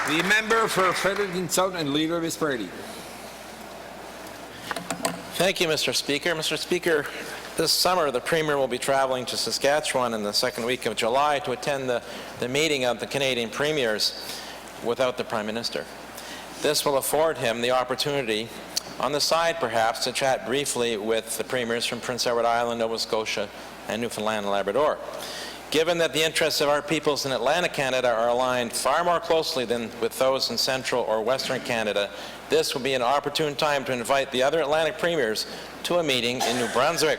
The member for Fredericton South and leader of his party. Thank you, Mr. Speaker. Mr. Speaker, this summer the Premier will be traveling to Saskatchewan in the second week of July to attend the meeting of the Canadian Premiers without the Prime Minister. This will afford him the opportunity, on the side perhaps, to chat briefly with the Premiers from Prince Edward Island, Nova Scotia, and Newfoundland and Labrador. Given that the interests of our peoples in Atlantic Canada are aligned far more closely than with those in Central or Western Canada, this will be an opportune time to invite the other Atlantic Premiers to a meeting in New Brunswick.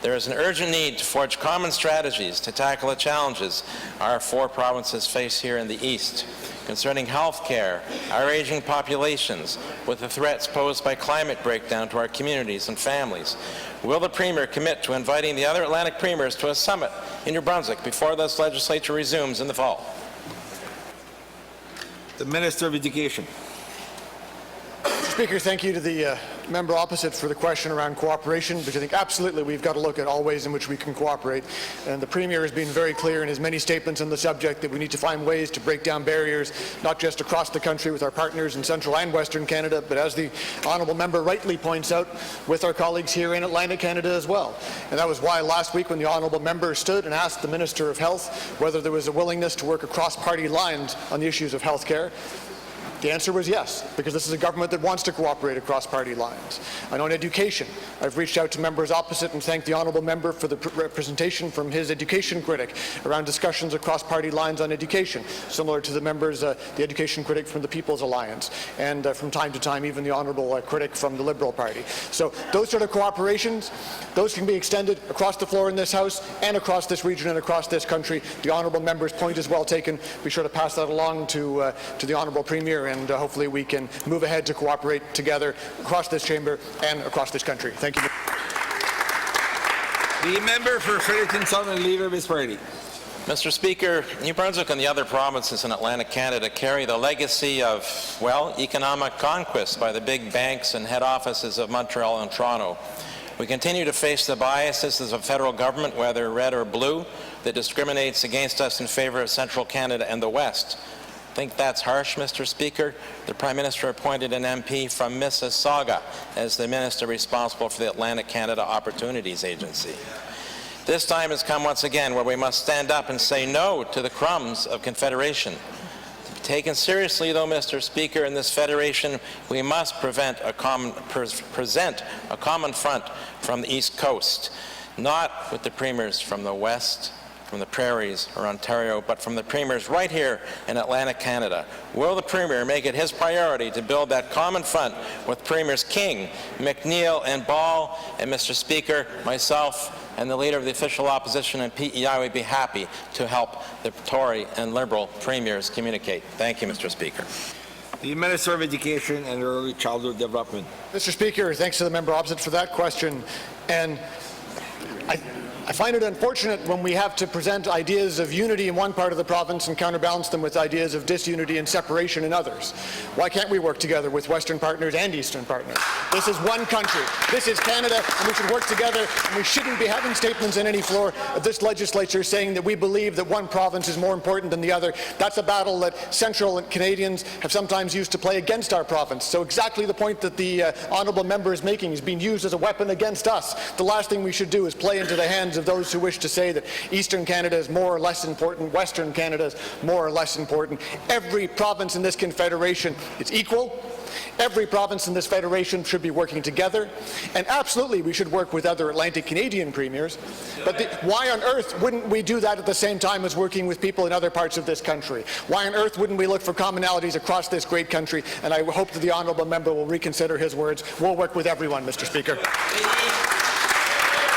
There is an urgent need to forge common strategies to tackle the challenges our four provinces face here in the East, concerning health care, our aging populations, with the threats posed by climate breakdown to our communities and families. Will the Premier commit to inviting the other Atlantic Premiers to a summit in New Brunswick before this legislature resumes in the fall? The Minister of Education. Speaker, thank you to the member opposite for the question around cooperation, because I think absolutely we've got to look at all ways in which we can cooperate. And the Premier has been very clear in his many statements on the subject that we need to find ways to break down barriers, not just across the country with our partners in Central and Western Canada, but as the honourable member rightly points out, with our colleagues here in Atlantic Canada as well. And that was why last week when the honourable member stood and asked the Minister of Health whether there was a willingness to work across party lines on the issues of health care, the answer was yes, because this is a government that wants to cooperate across party lines. And on education, I've reached out to members opposite and thanked the honourable member for the representation from his education critic around discussions across party lines on education, similar to the members, the education critic from the People's Alliance, and from time to time even the honourable critic from the Liberal Party. So those sort of cooperations, those can be extended across the floor in this House and across this region and across this country. The honourable member's point is well taken. Be sure to pass that along to the honourable Premier, and hopefully we can move ahead to cooperate together across this chamber and across this country. Thank you. The member for Fredericton South and leader of his party. Mr. Speaker, New Brunswick and the other provinces in Atlantic Canada carry the legacy of, well, economic conquest by the big banks and head offices of Montreal and Toronto. We continue to face the biases of the federal government, whether red or blue, that discriminates against us in favor of Central Canada and the West. Think that's harsh, Mr. Speaker? The Prime Minister appointed an MP from Mississauga as the minister responsible for the Atlantic Canada Opportunities Agency. This time has come once again where we must stand up and say no to the crumbs of confederation. To be taken seriously, though, Mr. Speaker, in this federation, we must present a common front from the East Coast, not with the premiers from the West, from the prairies or Ontario, but from the premiers right here in Atlantic Canada. Will the Premier make it his priority to build that common front with Premiers King, McNeil and Ball? And Mr. Speaker, myself and the Leader of the Official Opposition and PEI would be happy to help the Tory and Liberal Premiers communicate. Thank you, Mr. Speaker. The Minister of Education and Early Childhood Development. Mr. Speaker, thanks to the member opposite for that question. And I find it unfortunate when we have to present ideas of unity in one part of the province and counterbalance them with ideas of disunity and separation in others. Why can't we work together with Western partners and Eastern partners? This is one country. This is Canada, and we should work together, and we shouldn't be having statements in any floor of this legislature saying that we believe that one province is more important than the other. That's a battle that Central Canadians have sometimes used to play against our province. So exactly the point that the honourable member is making is being used as a weapon against us. The last thing we should do is play into the hands of those who wish to say that Eastern Canada is more or less important, Western Canada is more or less important. Every province in this confederation is equal. Every province in this federation should be working together, and absolutely we should work with other Atlantic Canadian premiers, but why on earth wouldn't we do that at the same time as working with people in other parts of this country? Why on earth wouldn't we look for commonalities across this great country? And I hope that the honourable member will reconsider his words. We'll work with everyone, Mr. Speaker.